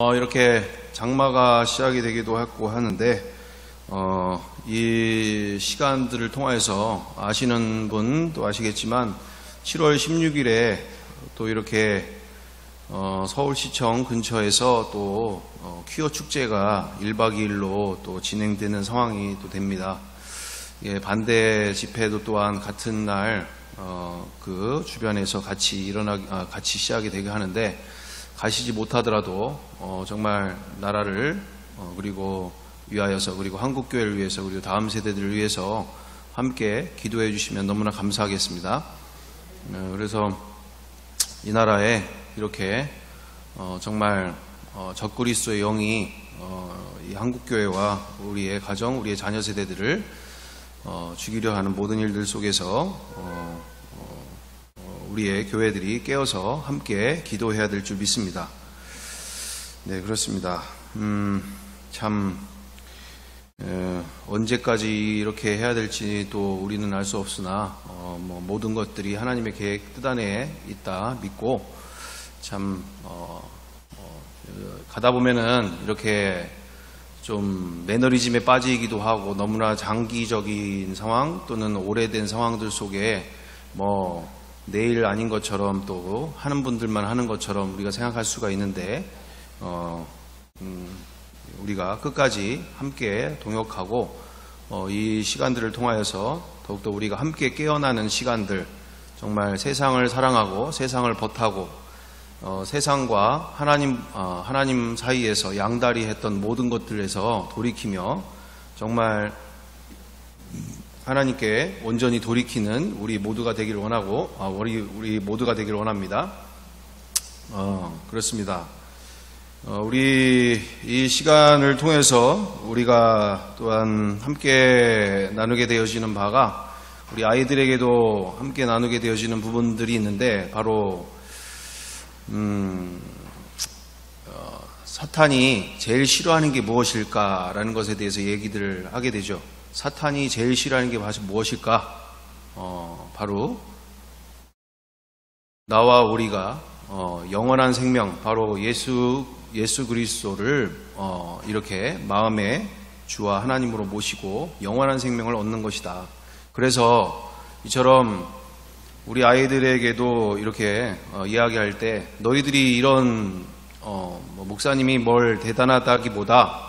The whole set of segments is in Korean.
이렇게 장마가 시작이 되기도 했고 하는데, 이 시간들을 통해서 아시는 분도 아시겠지만, 7월 16일에 또 이렇게, 서울시청 근처에서 또, 퀴어 축제가 1박 2일로 또 진행되는 상황이 또 됩니다. 예, 반대 집회도 또한 같은 날, 그 주변에서 같이 같이 시작이 되게 하는데, 가시지 못하더라도 정말 나라를 그리고 위하여서, 그리고 한국교회를 위해서, 그리고 다음 세대들을 위해서 함께 기도해 주시면 너무나 감사하겠습니다. 그래서 이 나라에 이렇게 정말 적그리스도의 영이 이 한국교회와 우리의 가정, 우리의 자녀 세대들을 죽이려 하는 모든 일들 속에서 우리의 교회들이 깨어서 함께 기도해야 될 줄 믿습니다. 네, 그렇습니다. 언제까지 이렇게 해야 될지 또 우리는 알 수 없으나, 모든 것들이 하나님의 계획 뜻 안에 있다 믿고, 가다 보면은 이렇게 좀 매너리즘에 빠지기도 하고, 너무나 장기적인 상황 또는 오래된 상황들 속에 내일 아닌 것처럼 또 하는 분들만 하는 것처럼 우리가 생각할 수가 있는데, 우리가 끝까지 함께 동역하고 이 시간들을 통하여서 더욱더 우리가 함께 깨어나는 시간들, 정말 세상을 사랑하고 세상을 벗하고 세상과 하나님 사이에서 양다리 했던 모든 것들에서 돌이키며 정말 하나님께 온전히 돌이키는 우리 모두가 되기를 원하고, 우리 모두가 되기를 원합니다. 그렇습니다. 우리 이 시간을 통해서 우리가 또한 함께 나누게 되어지는 바가, 우리 아이들에게도 함께 나누게 되어지는 부분들이 있는데, 바로 사탄이 제일 싫어하는 게 무엇일까라는 것에 대해서 얘기들을 하게 되죠. 사탄이 제일 싫어하는 게 무엇일까? 바로 나와 우리가 영원한 생명, 바로 예수 그리스도를 이렇게 마음의 주와 하나님으로 모시고 영원한 생명을 얻는 것이다. 그래서 이처럼 우리 아이들에게도 이렇게 이야기할 때, 너희들이 이런 목사님이 뭘 대단하다기보다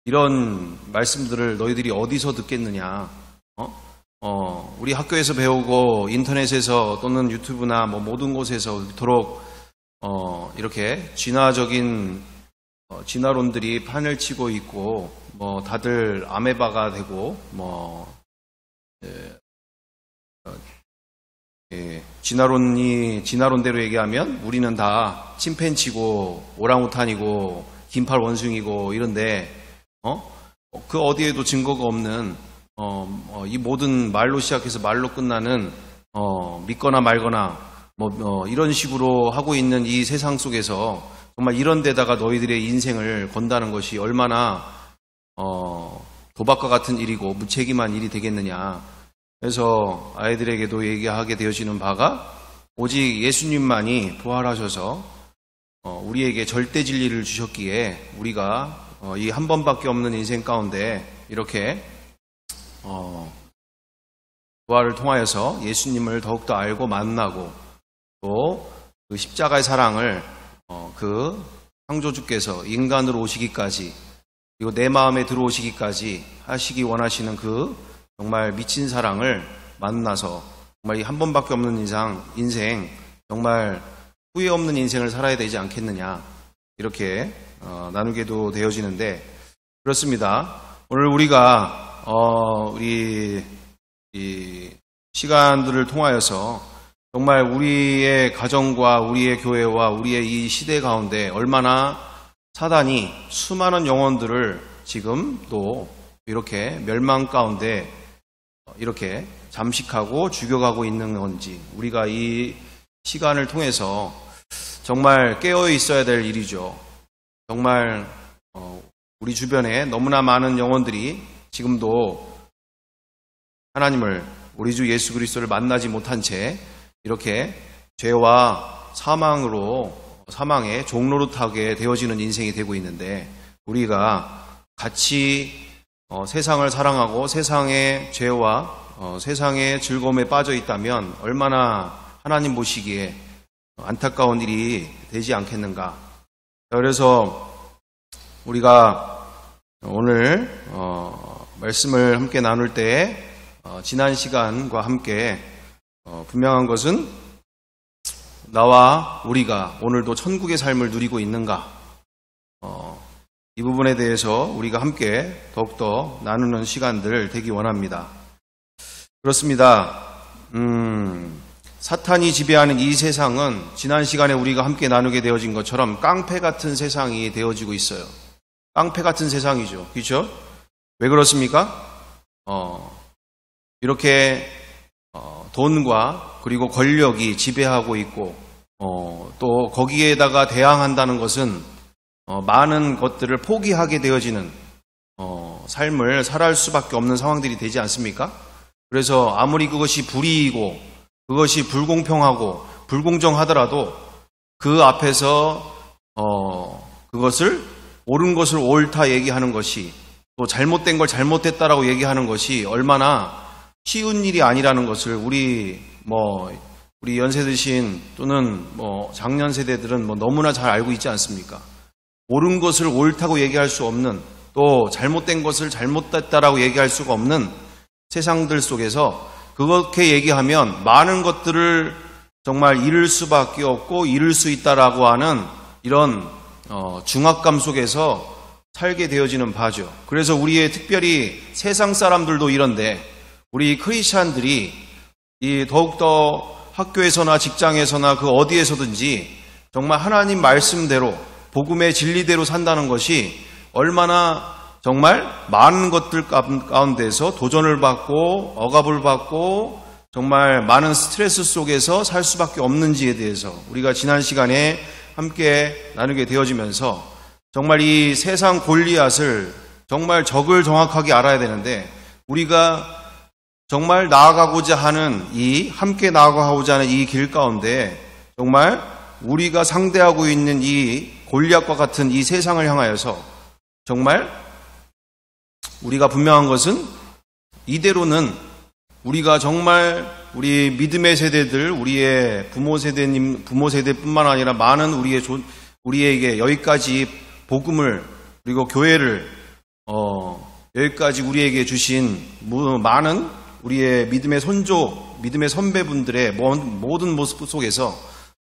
이런 말씀들을 너희들이 어디서 듣겠느냐? 우리 학교에서 배우고 인터넷에서 또는 유튜브나 모든 곳에서 그토록 이렇게 진화적인 진화론들이 판을 치고 있고, 다들 아메바가 되고, 진화론대로 얘기하면 우리는 다 침팬지고 오랑우탄이고 긴팔 원숭이고 이런데, 그 어디에도 증거가 없는, 이 모든 말로 시작해서 말로 끝나는, 믿거나 말거나, 이런 식으로 하고 있는 이 세상 속에서 정말 이런 데다가 너희들의 인생을 건다는 것이 얼마나, 도박과 같은 일이고 무책임한 일이 되겠느냐. 그래서 아이들에게도 얘기하게 되어지는 바가, 오직 예수님만이 부활하셔서, 우리에게 절대 진리를 주셨기에 우리가 이 한 번밖에 없는 인생 가운데 이렇게 부활을 통하여서 예수님을 더욱더 알고 만나고, 또 그 십자가의 사랑을 그 창조주께서 인간으로 오시기까지, 그리고 내 마음에 들어오시기까지 하시기 원하시는 그 정말 미친 사랑을 만나서 정말 이 한 번밖에 없는 인생 정말 후회 없는 인생을 살아야 되지 않겠느냐, 이렇게 나누게도 되어지는데, 그렇습니다. 오늘 우리가 우리 이 시간들을 통하여서 정말 우리의 가정과 우리의 교회와 우리의 이 시대 가운데 얼마나 사단이 수많은 영혼들을 지금도 이렇게 멸망 가운데 이렇게 잠식하고 죽여가고 있는 건지, 우리가 이 시간을 통해서 정말 깨어 있어야 될 일이죠. 정말 우리 주변에 너무나 많은 영혼들이 지금도 하나님을, 우리 주 예수 그리스도를 만나지 못한 채 이렇게 죄와 사망으로 사망의 종로릇하게 되어지는 인생이 되고 있는데, 우리가 같이 세상을 사랑하고 세상의 죄와 세상의 즐거움에 빠져 있다면 얼마나 하나님 보시기에 안타까운 일이 되지 않겠는가. 그래서 우리가 오늘 말씀을 함께 나눌 때 지난 시간과 함께 분명한 것은 나와 우리가 오늘도 천국의 삶을 누리고 있는가, 이 부분에 대해서 우리가 함께 더욱더 나누는 시간들 되기 원합니다. 그렇습니다. 사탄이 지배하는 이 세상은 지난 시간에 우리가 함께 나누게 되어진 것처럼 깡패 같은 세상이 되어지고 있어요. 깡패 같은 세상이죠. 그렇죠? 왜 그렇습니까? 이렇게 돈과 그리고 권력이 지배하고 있고, 또 거기에다가 대항한다는 것은 많은 것들을 포기하게 되어지는 삶을 살아갈 수밖에 없는 상황들이 되지 않습니까? 그래서 아무리 그것이 불이익이고 그것이 불공평하고 불공정하더라도 그 앞에서 그것을 옳은 것을 옳다 얘기하는 것이, 또 잘못된 걸 잘못됐다라고 얘기하는 것이 얼마나 쉬운 일이 아니라는 것을 우리 연세 드신 또는 장년 세대들은 너무나 잘 알고 있지 않습니까? 옳은 것을 옳다고 얘기할 수 없는, 또 잘못된 것을 잘못됐다라고 얘기할 수가 없는 세상들 속에서 그렇게 얘기하면 많은 것들을 정말 잃을 수밖에 없고 잃을 수 있다라고 하는 이런 중압감 속에서 살게 되어지는 바죠. 그래서 우리의 특별히 세상 사람들도 이런데, 우리 크리스찬들이 더욱더 학교에서나 직장에서나 그 어디에서든지 정말 하나님 말씀대로 복음의 진리대로 산다는 것이 얼마나 정말 많은 것들 가운데서 도전을 받고 억압을 받고 정말 많은 스트레스 속에서 살 수밖에 없는지에 대해서 우리가 지난 시간에 함께 나누게 되어지면서 정말 이 세상 골리앗을 정말 적을 정확하게 알아야 되는데, 우리가 정말 나아가고자 하는 함께 나아가고자 하는 이 길 가운데 정말 우리가 상대하고 있는 이 골리앗과 같은 이 세상을 향하여서 정말 우리가 분명한 것은 이대로는 우리가 정말 우리 믿음의 세대들, 우리의 부모 세대뿐만 아니라 많은 우리에게 여기까지 복음을, 그리고 교회를 여기까지 우리에게 주신 많은 우리의 믿음의 손조, 믿음의 선배분들의 모든 모습 속에서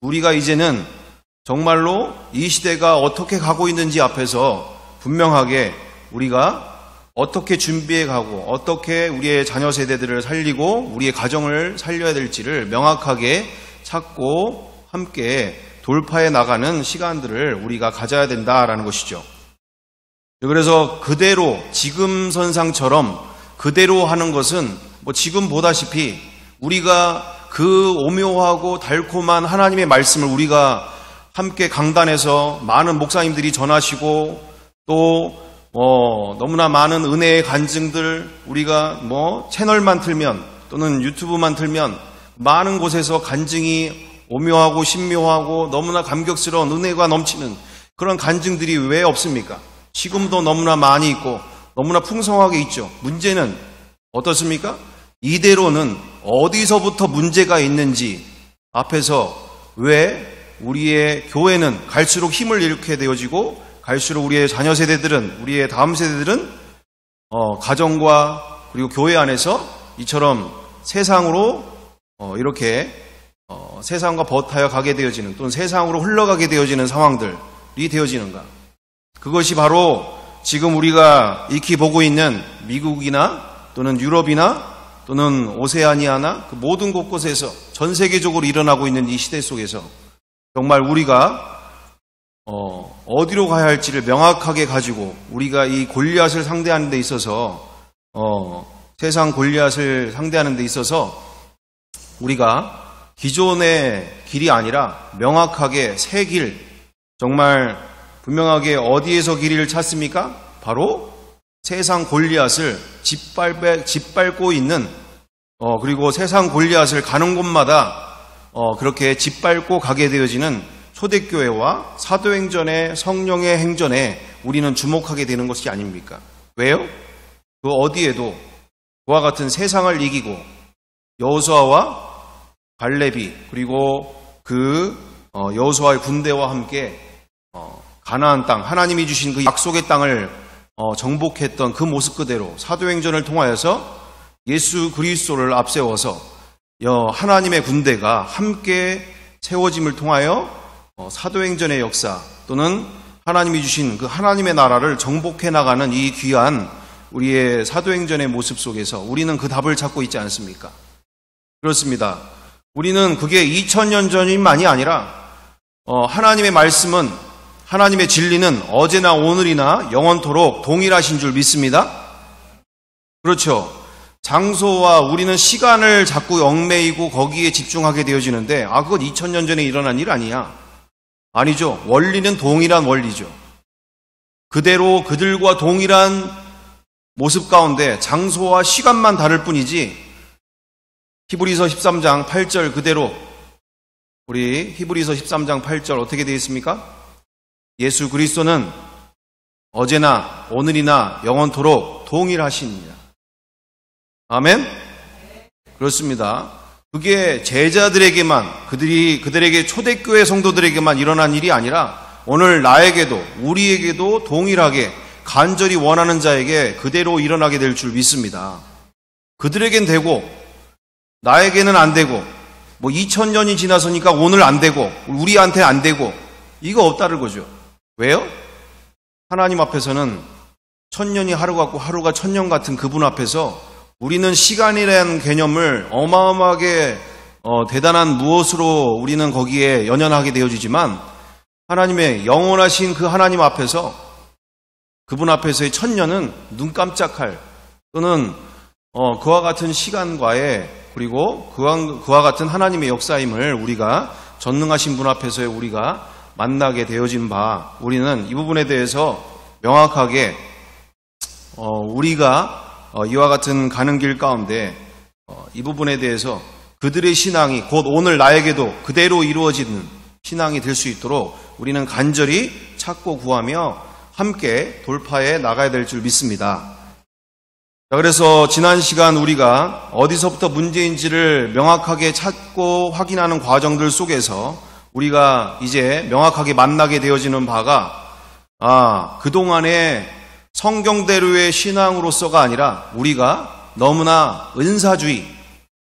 우리가 이제는 정말로 이 시대가 어떻게 가고 있는지 앞에서 분명하게 우리가 어떻게 준비해 가고 어떻게 우리의 자녀 세대들을 살리고 우리의 가정을 살려야 될지를 명확하게 찾고 함께 돌파해 나가는 시간들을 우리가 가져야 된다라는 것이죠. 그래서 그대로 지금 선상처럼 그대로 하는 것은 지금 보다시피 우리가 그 오묘하고 달콤한 하나님의 말씀을 우리가 함께 강단에서 많은 목사님들이 전하시고, 또 너무나 많은 은혜의 간증들, 우리가 채널만 틀면 또는 유튜브만 틀면 많은 곳에서 간증이 오묘하고 신묘하고 너무나 감격스러운 은혜가 넘치는 그런 간증들이 왜 없습니까? 지금도 너무나 많이 있고 너무나 풍성하게 있죠. 문제는 어떻습니까? 이대로는 어디서부터 문제가 있는지 앞에서 왜 우리의 교회는 갈수록 힘을 잃게 되어지고 갈수록 우리의 자녀 세대들은, 우리의 다음 세대들은 가정과 그리고 교회 안에서 이처럼 세상으로 이렇게 세상과 버타여 가게 되어지는, 또는 세상으로 흘러가게 되어지는 상황들이 되어지는가? 그것이 바로 지금 우리가 익히 보고 있는 미국이나 또는 유럽이나 또는 오세아니아나 그 모든 곳곳에서 전 세계적으로 일어나고 있는 이 시대 속에서 정말 우리가 어디로 가야 할지를 명확하게 가지고 우리가 이 골리앗을 상대하는 데 있어서 세상 골리앗을 상대하는 데 있어서 우리가 기존의 길이 아니라 명확하게 새 길, 정말 분명하게 어디에서 길을 찾습니까? 바로 세상 골리앗을 짓밟고 있는, 그리고 세상 골리앗을 가는 곳마다 그렇게 짓밟고 가게 되어지는 초대교회와 사도행전의 성령의 행전에 우리는 주목하게 되는 것이 아닙니까? 왜요? 그 어디에도 그와 같은 세상을 이기고 여호수아와 갈렙이 그리고 그 여호수아의 군대와 함께 가나안 땅, 하나님이 주신 그 약속의 땅을 정복했던 그 모습 그대로 사도행전을 통하여서 예수 그리스도를 앞세워서 하나님의 군대가 함께 세워짐을 통하여 사도행전의 역사 또는 하나님이 주신 그 하나님의 나라를 정복해 나가는 이 귀한 우리의 사도행전의 모습 속에서 우리는 그 답을 찾고 있지 않습니까? 그렇습니다. 우리는 그게 2000년 전만이 아니라 하나님의 말씀은, 하나님의 진리는 어제나 오늘이나 영원토록 동일하신 줄 믿습니다. 그렇죠. 장소와 우리는 시간을 자꾸 얽매이고 거기에 집중하게 되어지는데 그건 2000년 전에 일어난 일 아니야. 아니죠. 원리는 동일한 원리죠. 그대로 그들과 동일한 모습 가운데 장소와 시간만 다를 뿐이지 히브리서 13장 8절 그대로 우리 히브리서 13장 8절 어떻게 되어 있습니까? 예수 그리스도는 어제나 오늘이나 영원토록 동일하시니라. 아멘? 그렇습니다. 그게 제자들에게만 그들에게 초대교회 성도들에게만 일어난 일이 아니라 오늘 나에게도 우리에게도 동일하게 간절히 원하는 자에게 그대로 일어나게 될 줄 믿습니다. 그들에겐 되고 나에게는 안 되고 2000년이 지나서니까 오늘 안 되고 우리한테 안 되고 이거 없다는 거죠. 왜요? 하나님 앞에서는 1000년이 하루 같고 하루가 1000년 같은 그분 앞에서 우리는 시간이라는 개념을 어마어마하게 대단한 무엇으로 우리는 거기에 연연하게 되어지지만 하나님의 영원하신 그 하나님 앞에서 그분 앞에서의 1000년은 눈 깜짝할 또는 그와 같은 시간과의 그리고 그와 같은 하나님의 역사임을 우리가 전능하신 분 앞에서의 우리가 만나게 되어진 바 우리는 이 부분에 대해서 명확하게 우리가 이와 같은 가는 길 가운데 이 부분에 대해서 그들의 신앙이 곧 오늘 나에게도 그대로 이루어지는 신앙이 될 수 있도록 우리는 간절히 찾고 구하며 함께 돌파해 나가야 될 줄 믿습니다. 자, 그래서 지난 시간 우리가 어디서부터 문제인지를 명확하게 찾고 확인하는 과정들 속에서 우리가 이제 명확하게 만나게 되어지는 바가 그동안의 성경대로의 신앙으로서가 아니라 우리가 너무나 은사주의,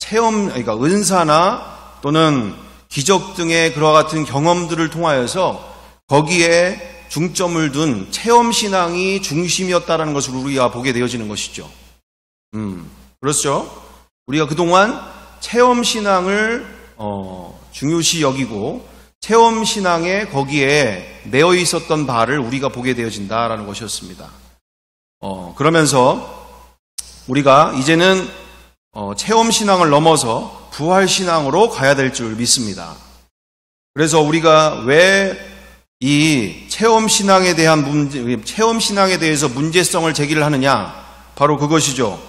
그러니까 은사나 또는 기적 등의 그와 같은 경험들을 통하여서 거기에 중점을 둔 체험신앙이 중심이었다는 것을 우리가 보게 되어지는 것이죠. 그렇죠? 우리가 그동안 체험신앙을 중요시 여기고 체험신앙에 거기에 매여 있었던 바를 우리가 보게 되어진다라는 것이었습니다. 그러면서 우리가 이제는 체험신앙을 넘어서 부활신앙으로 가야 될 줄 믿습니다. 그래서 우리가 왜 이 체험신앙에 대해서 문제성을 제기를 하느냐? 바로 그것이죠.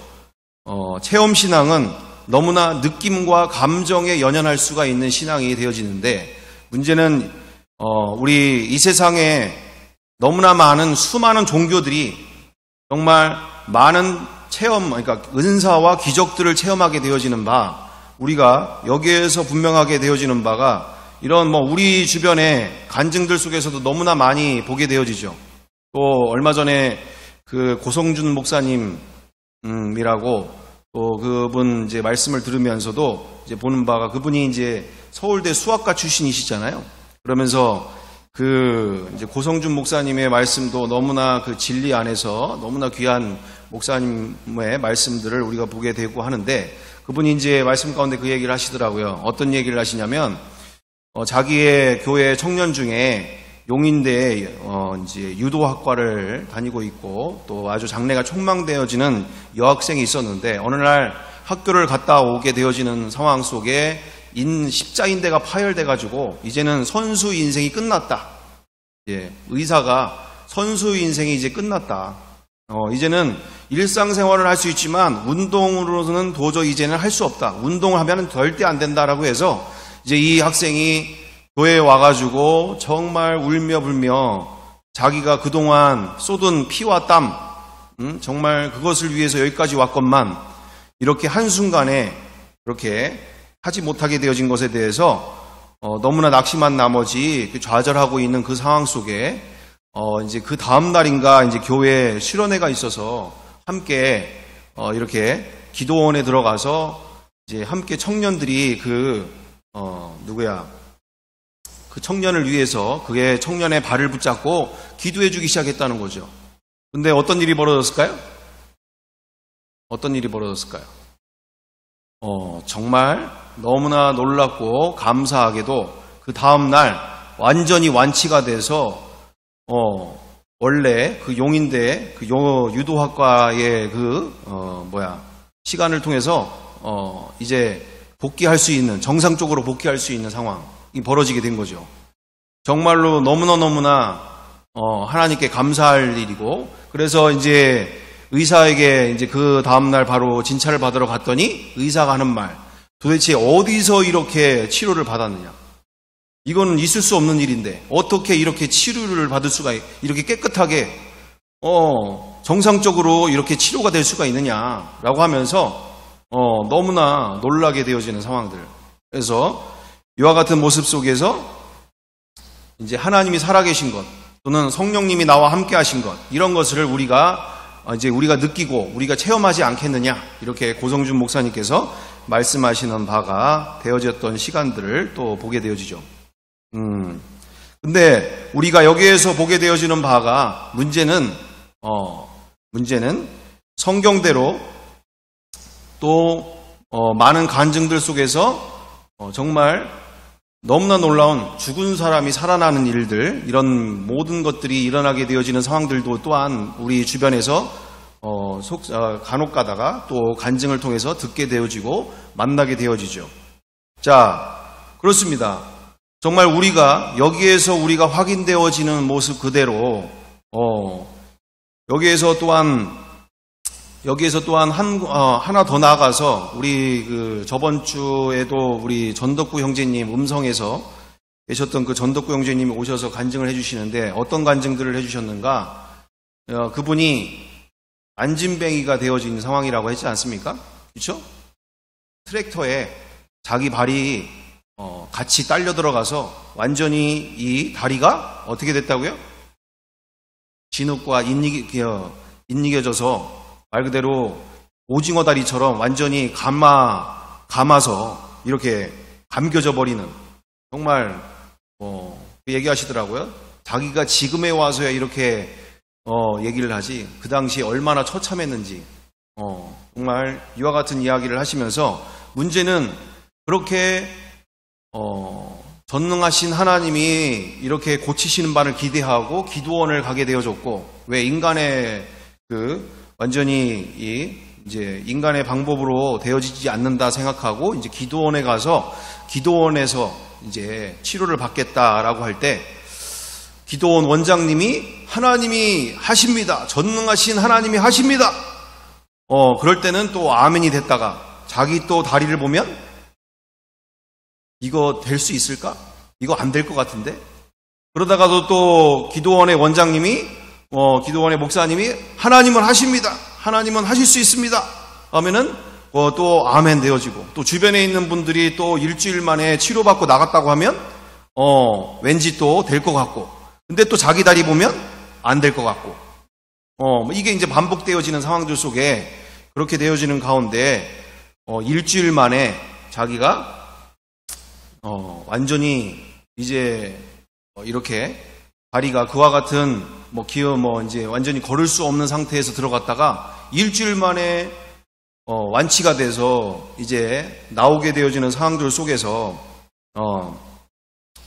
체험신앙은 너무나 느낌과 감정에 연연할 수가 있는 신앙이 되어지는데 문제는 우리 이 세상에 너무나 많은 수많은 종교들이 정말 많은 그러니까 은사와 기적들을 체험하게 되어지는 바 우리가 여기에서 분명하게 되어지는 바가 이런 우리 주변의 간증들 속에서도 너무나 많이 보게 되어지죠. 또 얼마 전에 그 고성준 목사님이라고 또 그분 이제 말씀을 들으면서도 이제 보는 바가 그분이 이제 서울대 수학과 출신이시잖아요. 그러면서 그 이제 고성준 목사님의 말씀도 너무나 그 진리 안에서 너무나 귀한 목사님의 말씀들을 우리가 보게 되고 하는데 그분이 이제 말씀 가운데 그 얘기를 하시더라고요. 어떤 얘기를 하시냐면 자기의 교회 청년 중에 용인대에 이제 유도학과를 다니고 있고 또 아주 장래가 촉망되어지는 여학생이 있었는데 어느 날 학교를 갔다 오게 되어지는 상황 속에 십자인대가 파열돼 가지고 이제는 선수 인생이 끝났다. 의사가 선수 인생이 이제 끝났다. 이제는 일상생활을 할 수 있지만 운동으로는 도저히 이제는 할 수 없다. 운동을 하면 절대 안 된다라고 해서 이제 이 학생이 교회에 와가지고 정말 울며 불며 자기가 그동안 쏟은 피와 땀, 정말 그것을 위해서 여기까지 왔건만 이렇게 한순간에 그렇게 하지 못하게 되어진 것에 대해서 너무나 낙심한 나머지 좌절하고 있는 그 상황 속에 이제 그 다음 날인가 이제 교회에 실현회가 있어서 함께 이렇게 기도원에 들어가서 이제 함께 청년들이 그 청년을 위해서 그의 청년의 발을 붙잡고 기도해 주기 시작했다는 거죠. 근데 어떤 일이 벌어졌을까요? 어떤 일이 벌어졌을까요? 정말 너무나 놀랍고 감사하게도 그 다음날 완전히 완치가 돼서 원래 그 용인대 그 유도학과의 시간을 통해서 이제 복귀할 수 있는, 정상적으로 복귀할 수 있는 상황이 벌어지게 된 거죠. 정말로 너무나 하나님께 감사할 일이고, 그래서 이제 의사에게 이제 그 다음날 바로 진찰을 받으러 갔더니 의사가 하는 말, 도대체 어디서 이렇게 치료를 받았느냐. 이거는 있을 수 없는 일인데 어떻게 이렇게 치료를 받을 수가, 이렇게 깨끗하게 정상적으로 이렇게 치료가 될 수가 있느냐라고 하면서 너무나 놀라게 되어지는 상황들. 그래서 이와 같은 모습 속에서 이제 하나님이 살아계신 것, 또는 성령님이 나와 함께 하신 것, 이런 것을 우리가 느끼고 우리가 체험하지 않겠느냐, 이렇게 고성준 목사님께서 말씀하시는 바가 되어졌던 시간들을 또 보게 되어지죠. 근데 우리가 여기에서 보게 되어지는 바가 문제는 성경대로 또 많은 간증들 속에서 정말 너무나 놀라운 죽은 사람이 살아나는 일들, 이런 모든 것들이 일어나게 되어지는 상황들도 또한 우리 주변에서 간혹 가다가 또 간증을 통해서 듣게 되어지고 만나게 되어지죠. 자, 그렇습니다. 정말 우리가 여기에서 우리가 확인되어지는 모습 그대로 여기에서 또한 하나 더 나아가서 우리 저번 주에도 우리 전덕구 형제님 음성에서 계셨던 그 전덕구 형제님이 오셔서 간증을 해주시는데, 어떤 간증들을 해주셨는가? 그분이 안진뱅이가 되어진 상황이라고 했지 않습니까? 그렇죠? 트랙터에 자기 발이 같이 딸려 들어가서 완전히 이 다리가 어떻게 됐다고요? 진흙과 잇니겨져서 말 그대로 오징어 다리처럼 완전히 감아서 이렇게 감겨져 버리는, 정말 얘기하시더라고요. 자기가 지금에 와서야 이렇게 얘기를 하지 그 당시 얼마나 처참했는지 정말 이와 같은 이야기를 하시면서, 문제는 그렇게 전능하신 하나님이 이렇게 고치시는 바를 기대하고 기도원을 가게 되어졌고, 왜 인간의 완전히 이제 인간의 방법으로 되어지지 않는다 생각하고 이제 기도원에 가서 기도원에서 이제 치료를 받겠다라고 할 때, 기도원 원장님이 하나님이 하십니다, 전능하신 하나님이 하십니다. 그럴 때는 또 아멘이 됐다가 자기 또 다리를 보면 이거 될 수 있을까? 이거 안 될 것 같은데? 그러다가도 또 기도원의 원장님이 기도원의 목사님이 하나님은 하십니다, 하나님은 하실 수 있습니다 하면은 또 아멘 되어지고, 또 주변에 있는 분들이 또 일주일 만에 치료받고 나갔다고 하면 왠지 또 될 것 같고, 근데 또 자기 다리 보면 안 될 것 같고, 이게 이제 반복되어지는 상황들 속에 그렇게 되어지는 가운데 일주일 만에 자기가 완전히 이제 이렇게 다리가 그와 같은 이제 완전히 걸을 수 없는 상태에서 들어갔다가 일주일 만에 완치가 돼서 이제 나오게 되어지는 상황들 속에서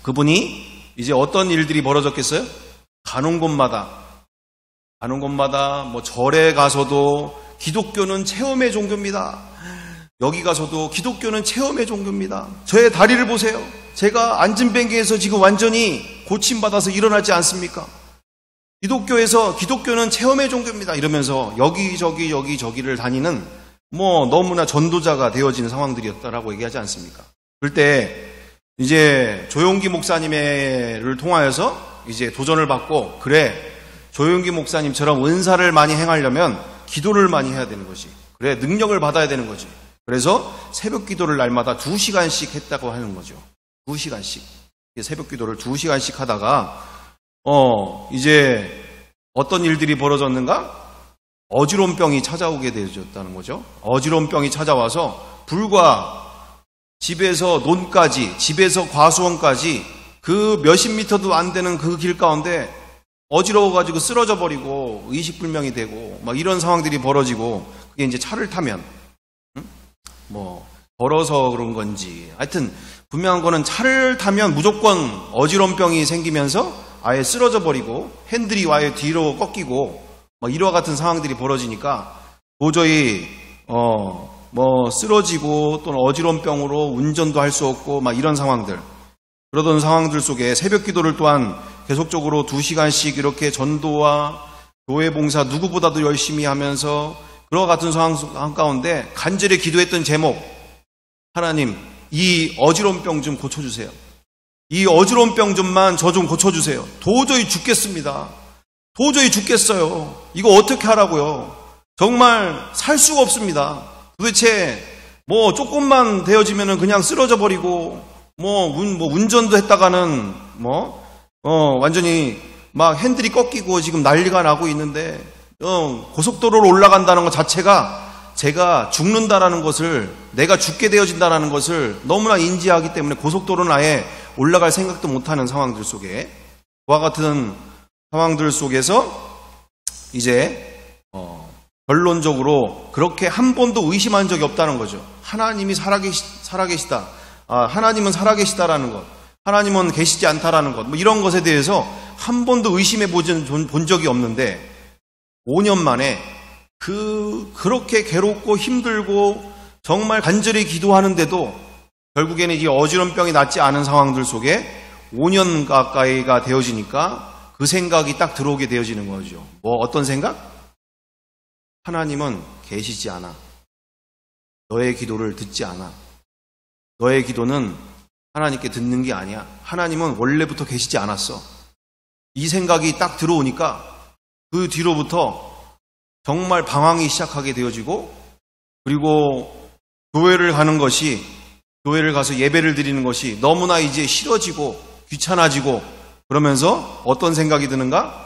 그분이 이제 어떤 일들이 벌어졌겠어요? 가는 곳마다 절에 가서도 기독교는 체험의 종교입니다. 여기 가서도 기독교는 체험의 종교입니다. 저의 다리를 보세요. 제가 안진뱅이에서 지금 완전히 고침받아서 일어나지 않습니까? 기독교는 체험의 종교입니다. 이러면서 여기저기를 다니는 너무나 전도자가 되어지는 상황들이었다라고 얘기하지 않습니까? 그럴 때 이제 조용기 목사님을 통하여서 이제 도전을 받고, 그래, 조용기 목사님처럼 은사를 많이 행하려면 기도를 많이 해야 되는 거지. 그래, 능력을 받아야 되는 거지. 그래서 새벽 기도를 날마다 2시간씩 했다고 하는 거죠. 2시간씩. 새벽 기도를 2시간씩 하다가, 이제 어떤 일들이 벌어졌는가? 어지러운 병이 찾아오게 되어졌다는 거죠. 어지러운 병이 찾아와서 불과 집에서 논까지, 집에서 과수원까지 그 몇십 미터도 안 되는 그 길 가운데 어지러워가지고 쓰러져 버리고 의식불명이 되고 막 이런 상황들이 벌어지고, 그게 이제 차를 타면 뭐 걸어서 그런 건지 하여튼 분명한 거는 차를 타면 무조건 어지러운 병이 생기면서 아예 쓰러져 버리고 핸들이 아예 뒤로 꺾이고 막 이와 같은 상황들이 벌어지니까 도저히 뭐 쓰러지고 또는 어지러운 병으로 운전도 할 수 없고 막 이런 상황들, 그러던 상황들 속에 새벽 기도를 또한 계속적으로 2시간씩 이렇게 전도와 교회 봉사 누구보다도 열심히 하면서 그와 같은 상황 가운데 간절히 기도했던 제목, 하나님 이 어지러운 병 좀 고쳐주세요. 이 어지러운 병 좀만 저 좀 고쳐주세요. 도저히 죽겠습니다. 도저히 죽겠어요. 이거 어떻게 하라고요? 정말 살 수가 없습니다. 도대체 뭐 조금만 되어지면은 그냥 쓰러져 버리고 뭐 운전도 했다가는 완전히 막 핸들이 꺾이고 지금 난리가 나고 있는데 고속도로로 올라간다는 것 자체가 제가 죽는다라는 것을, 내가 죽게 되어진다라는 것을 너무나 인지하기 때문에 고속도로는 아예 올라갈 생각도 못하는 상황들 속에, 그와 같은 상황들 속에서 이제 결론적으로 그렇게 한 번도 의심한 적이 없다는 거죠. 하나님이 살아계시다. 하나님은 살아계시다라는 것, 하나님은 계시지 않다라는 것, 뭐 이런 것에 대해서 한 번도 의심해 본 적이 없는데 5년 만에 그렇게 괴롭고 힘들고 정말 간절히 기도하는데도 결국에는 이 어지러운 병이 낫지 않은 상황들 속에 5년 가까이가 되어지니까 그 생각이 딱 들어오게 되어지는 거죠. 뭐 어떤 생각? 하나님은 계시지 않아. 너의 기도를 듣지 않아. 너의 기도는 하나님께 듣는 게 아니야. 하나님은 원래부터 계시지 않았어. 이 생각이 딱 들어오니까 그 뒤로부터 정말 방황이 시작하게 되어지고, 그리고 교회를 가는 것이, 교회를 가서 예배를 드리는 것이 너무나 이제 싫어지고 귀찮아지고, 그러면서 어떤 생각이 드는가?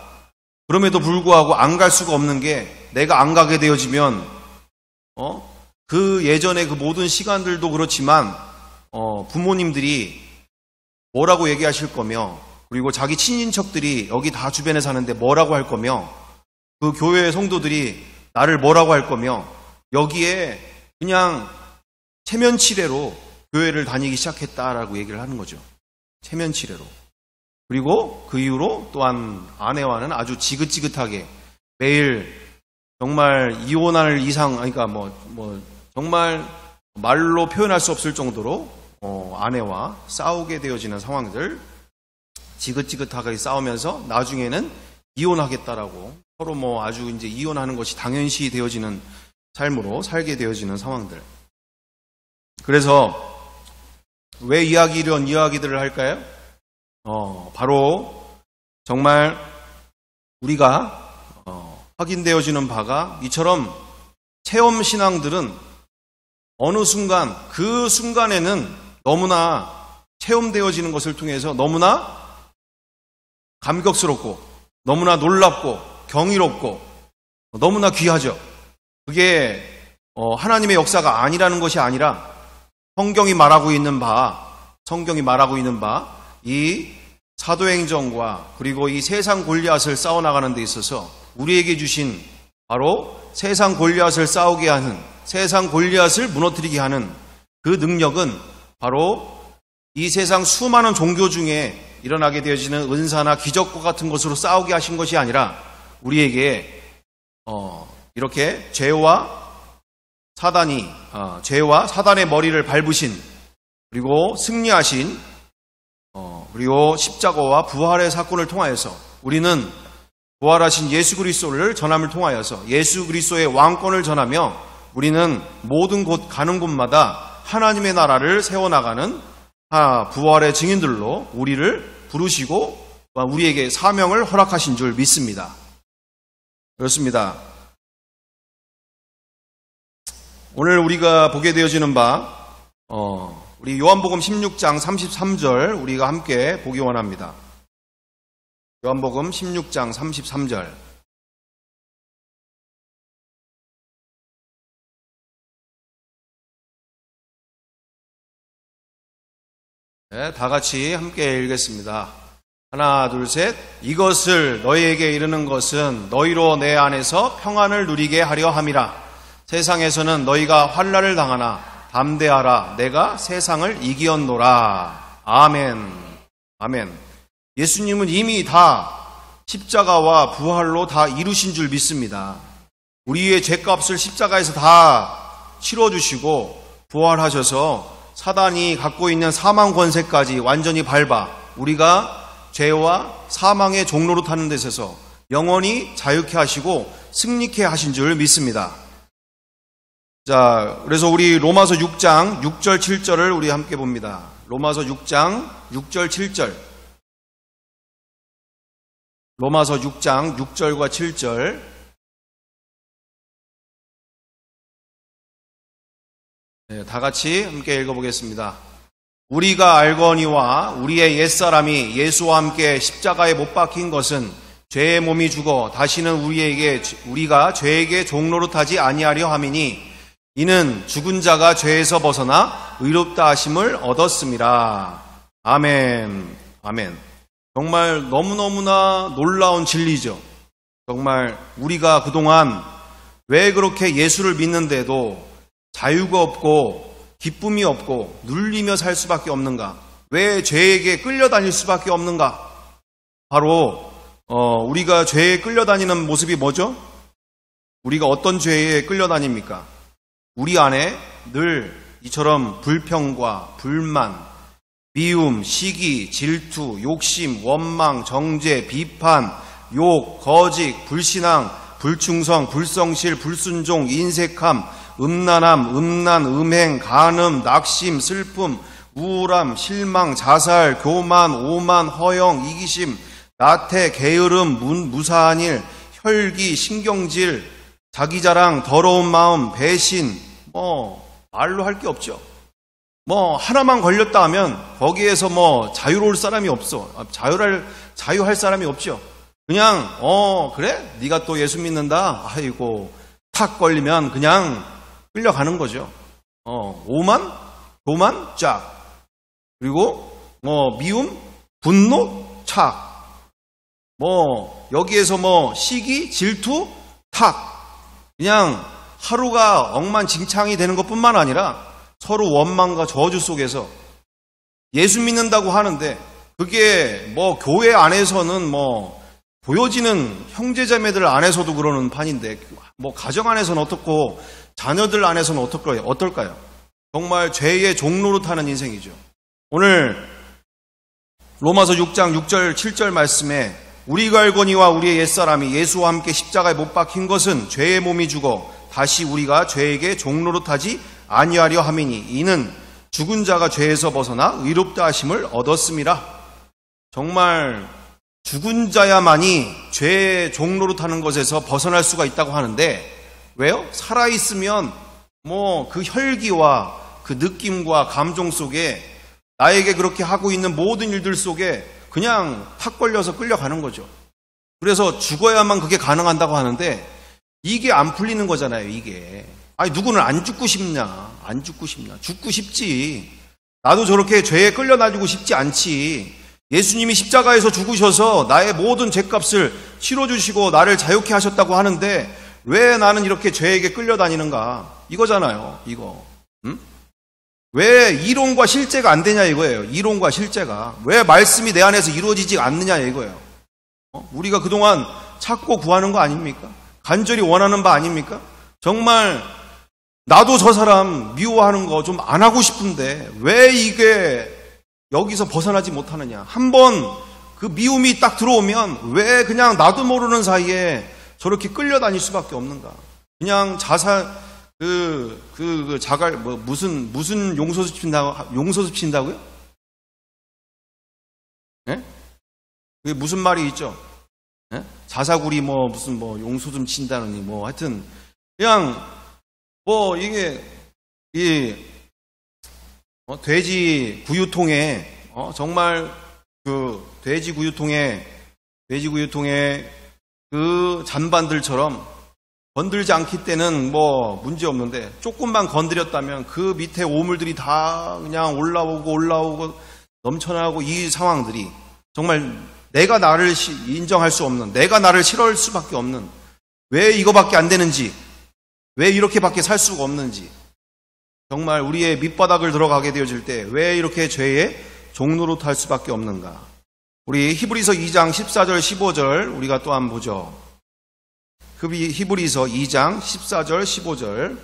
그럼에도 불구하고 안 갈 수가 없는 게, 내가 안 가게 되어지면 그 예전에 그 모든 시간들도 그렇지만 부모님들이 뭐라고 얘기하실 거며, 그리고 자기 친인척들이 여기 다 주변에 사는데 뭐라고 할 거며, 그 교회 성도들이 나를 뭐라고 할 거며, 여기에 그냥 체면치레로 교회를 다니기 시작했다라고 얘기를 하는 거죠. 체면치레로. 그리고 그 이후로 또한 아내와는 아주 지긋지긋하게 매일 정말 이혼할 이상, 그러니까 정말 말로 표현할 수 없을 정도로 아내와 싸우게 되어지는 상황들, 지긋지긋하게 싸우면서 나중에는 이혼하겠다라고 서로 아주 이제 이혼하는 것이 당연시 되어지는 삶으로 살게 되어지는 상황들. 그래서 왜 이런 이야기들을 할까요? 바로 정말 우리가 확인되어지는 바가, 이처럼 체험신앙들은 어느 순간, 그 순간에는 너무나 체험되어지는 것을 통해서 너무나 감격스럽고 너무나 놀랍고 경이롭고 너무나 귀하죠. 그게 하나님의 역사가 아니라는 것이 아니라 성경이 말하고 있는 바, 이 사도행전과 그리고 이 세상 골리앗을 싸워나가는 데 있어서 우리에게 주신 바로 세상 골리앗을 싸우게 하는, 세상 골리앗을 무너뜨리게 하는 그 능력은 바로 이 세상 수많은 종교 중에 일어나게 되어지는 은사나 기적과 같은 것으로 싸우게 하신 것이 아니라 우리에게 이렇게 죄와 사단의 머리를 밟으신, 그리고 승리하신, 그리고 십자가와 부활의 사건을 통하여서 우리는 부활하신 예수 그리스도를 전함을 통하여서 예수 그리스도의 왕권을 전하며 우리는 모든 곳 가는 곳마다 하나님의 나라를 세워나가는 부활의 증인들로 우리를 부르시고 우리에게 사명을 허락하신 줄 믿습니다. 그렇습니다. 오늘 우리가 보게 되어지는 바 우리 요한복음 16장 33절 우리가 함께 보기 원합니다. 요한복음 16장 33절. 네, 다 같이 함께 읽겠습니다. 하나, 둘, 셋. 이것을 너희에게 이르는 것은 너희로 내 안에서 평안을 누리게 하려 함이라. 세상에서는 너희가 환난을 당하나 담대하라. 내가 세상을 이기었노라. 아멘. 아멘. 예수님은 이미 다 십자가와 부활로 다 이루신 줄 믿습니다. 우리의 죄값을 십자가에서 다 치러주시고 부활하셔서 사단이 갖고 있는 사망 권세까지 완전히 밟아 우리가 죄와 사망의 종로로 타는 데 있어서 영원히 자유케 하시고 승리케 하신 줄 믿습니다. 자, 그래서 우리 로마서 6장 6절 7절을 우리 함께 봅니다. 로마서 6장 6절 7절. 로마서 6장 6절과 7절. 네, 다 같이 함께 읽어보겠습니다. 우리가 알거니와 우리의 옛사람이 예수와 함께 십자가에 못 박힌 것은 죄의 몸이 죽어 다시는 우리가 죄에게 종로로 타지 아니하려 함이니 이는 죽은 자가 죄에서 벗어나 의롭다 하심을 얻었습니다. 아멘. 아멘. 정말 너무너무나 놀라운 진리죠. 정말 우리가 그동안 왜 그렇게 예수를 믿는데도 자유가 없고 기쁨이 없고 눌리며 살 수밖에 없는가? 왜 죄에게 끌려다닐 수밖에 없는가? 바로 우리가 죄에 끌려다니는 모습이 뭐죠? 우리가 어떤 죄에 끌려다닙니까? 우리 안에 늘 이처럼 불평과 불만, 미움, 시기, 질투, 욕심, 원망, 정죄, 비판, 욕, 거짓, 불신앙, 불충성, 불성실, 불순종, 인색함, 음란함, 음란, 음행, 간음, 낙심, 슬픔, 우울함, 실망, 자살, 교만, 오만, 허영, 이기심, 나태, 게으름, 무사한 일, 혈기, 신경질, 자기자랑, 더러운 마음, 배신, 말로 할 게 없죠. 하나만 걸렸다 하면 거기에서 자유로울 사람이 없어. 자유할 사람이 없죠. 그냥 그래? 네가 또 예수 믿는다? 아이고, 탁 걸리면 그냥 끌려가는 거죠. 오만, 교만, 쫙. 그리고 미움, 분노, 착. 여기에서 시기, 질투, 탁. 그냥 하루가 억만징창이 되는 것뿐만 아니라 서로 원망과 저주 속에서 예수 믿는다고 하는데 그게 교회 안에서는 보여지는 형제자매들 안에서도 그러는 판인데 가정 안에서는 어떻고 자녀들 안에서는 어떨까요? 정말 죄의 종로로 타는 인생이죠. 오늘 로마서 6장 6절 7절 말씀에 우리가 알거니와 우리의 옛사람이 예수와 함께 십자가에 못 박힌 것은 죄의 몸이 죽어 다시 우리가 죄에게 종로로 타지 아니하려 함이니 이는 죽은 자가 죄에서 벗어나 의롭다 하심을 얻었음이라. 정말 죽은 자야만이 죄의 종로로 타는 것에서 벗어날 수가 있다고 하는데 왜요? 살아있으면 그 혈기와 그 느낌과 감정 속에 나에게 그렇게 하고 있는 모든 일들 속에 그냥 탁 걸려서 끌려가는 거죠. 그래서 죽어야만 그게 가능한다고 하는데 이게 안 풀리는 거잖아요, 이게. 누구는 안 죽고 싶냐? 안 죽고 싶냐? 죽고 싶지. 나도 저렇게 죄에 끌려다니고 싶지 않지. 예수님이 십자가에서 죽으셔서 나의 모든 죄값을 치러주시고 나를 자유케 하셨다고 하는데 왜 나는 이렇게 죄에게 끌려다니는가? 이거잖아요, 이거. 왜 이론과 실제가 안 되냐 이거예요. 이론과 실제가. 왜 말씀이 내 안에서 이루어지지 않느냐 이거예요. 우리가 그동안 찾고 구하는 거 아닙니까? 간절히 원하는 바 아닙니까? 정말 나도 저 사람 미워하는 거 좀 안 하고 싶은데 왜 이게 여기서 벗어나지 못하느냐. 한번 그 미움이 딱 들어오면 왜 그냥 나도 모르는 사이에 저렇게 끌려다닐 수밖에 없는가. 그냥 자살, 자갈, 무슨 용서수 친다고요? 예? 그게 무슨 말이 있죠? 예? 자사구리 무슨 용수 좀 친다느니 하여튼 그냥 이게 돼지 구유통에 정말 그 돼지 구유통에 그 잔반들처럼 건들지 않기 때는 문제 없는데 조금만 건드렸다면 그 밑에 오물들이 다 그냥 올라오고 넘쳐나고 이 상황들이 정말 내가 나를 인정할 수 없는, 내가 나를 싫어할 수밖에 없는, 왜 이거밖에 안 되는지, 왜 이렇게밖에 살 수가 없는지, 정말 우리의 밑바닥을 들어가게 되어질 때 왜 이렇게 죄의 종노릇 할 수밖에 없는가. 우리 히브리서 2장 14절 15절 우리가 또 한번 보죠. 히브리서 2장 14절 15절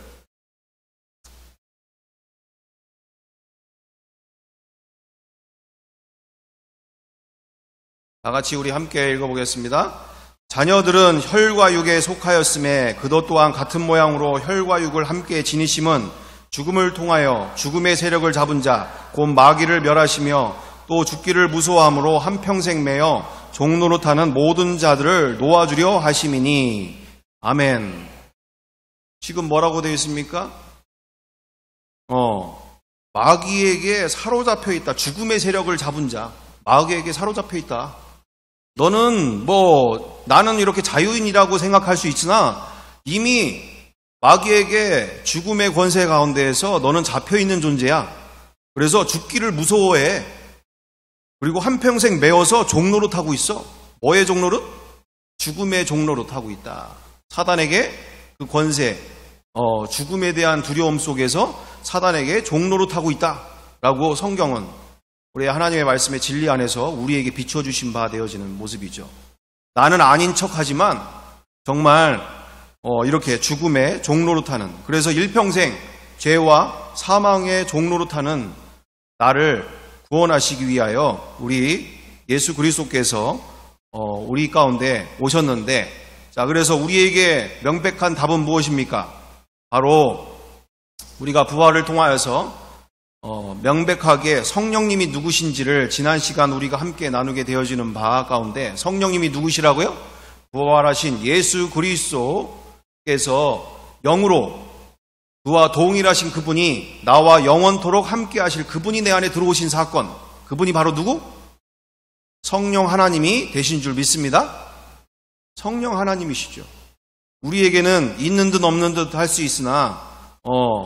다 같이 우리 함께 읽어보겠습니다. 자녀들은 혈과 육에 속하였음에 그도 또한 같은 모양으로 혈과 육을 함께 지니심은 죽음을 통하여 죽음의 세력을 잡은 자 곧 마귀를 멸하시며 또 죽기를 무서워함으로 한평생 매여 종노릇하는 모든 자들을 놓아주려 하심이니. 아멘. 지금 뭐라고 되어 있습니까? 마귀에게 사로잡혀 있다. 죽음의 세력을 잡은 자, 마귀에게 사로잡혀 있다. 너는 나는 이렇게 자유인이라고 생각할 수 있으나 이미 마귀에게 죽음의 권세 가운데에서 너는 잡혀 있는 존재야. 그래서 죽기를 무서워해. 그리고 한평생 매어서 종노릇하고 있어. 뭐의 종노릇? 죽음의 종노릇하고 있다. 사단에게 그 권세, 죽음에 대한 두려움 속에서 사단에게 종노릇하고 있다라고 성경은 우리 하나님의 말씀의 진리 안에서 우리에게 비춰주신 바 되어지는 모습이죠. 나는 아닌 척하지만 정말 이렇게 죽음의 종노릇하는, 그래서 일평생 죄와 사망의 종노릇하는 나를 구원하시기 위하여 우리 예수 그리스도께서 우리 가운데 오셨는데, 자, 그래서 우리에게 명백한 답은 무엇입니까? 바로 우리가 부활을 통하여서 명백하게 성령님이 누구신지를 지난 시간 우리가 함께 나누게 되어지는 바 가운데 성령님이 누구시라고요? 부활하신 예수 그리스도께서 영으로 그와 동일하신 그분이 나와 영원토록 함께 하실 그분이 내 안에 들어오신 사건, 그분이 바로 누구? 성령 하나님이 되신 줄 믿습니다. 성령 하나님이시죠. 우리에게는 있는 듯 없는 듯 할 수 있으나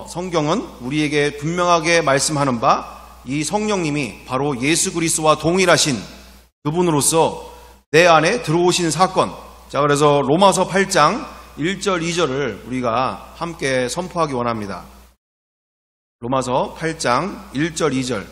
성경은 우리에게 분명하게 말씀하는 바 이 성령님이 바로 예수 그리스도와 동일하신 그분으로서 내 안에 들어오신 사건. 자, 그래서 로마서 8장 1절 2절을 우리가 함께 선포하기 원합니다. 로마서 8장 1절 2절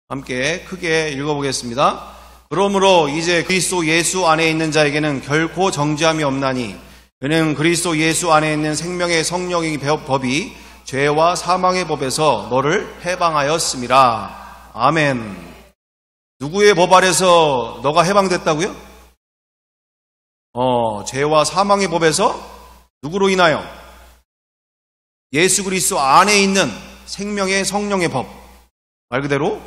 함께 크게 읽어보겠습니다. 그러므로 이제 그리스도 예수 안에 있는 자에게는 결코 정죄함이 없나니 이는 그리스도 예수 안에 있는 생명의 성령의 법이 죄와 사망의 법에서 너를 해방하였음이라. 아멘. 누구의 법 아래서 너가 해방됐다고요? 죄와 사망의 법에서 누구로 인하여? 예수 그리스도 안에 있는 생명의 성령의 법. 말 그대로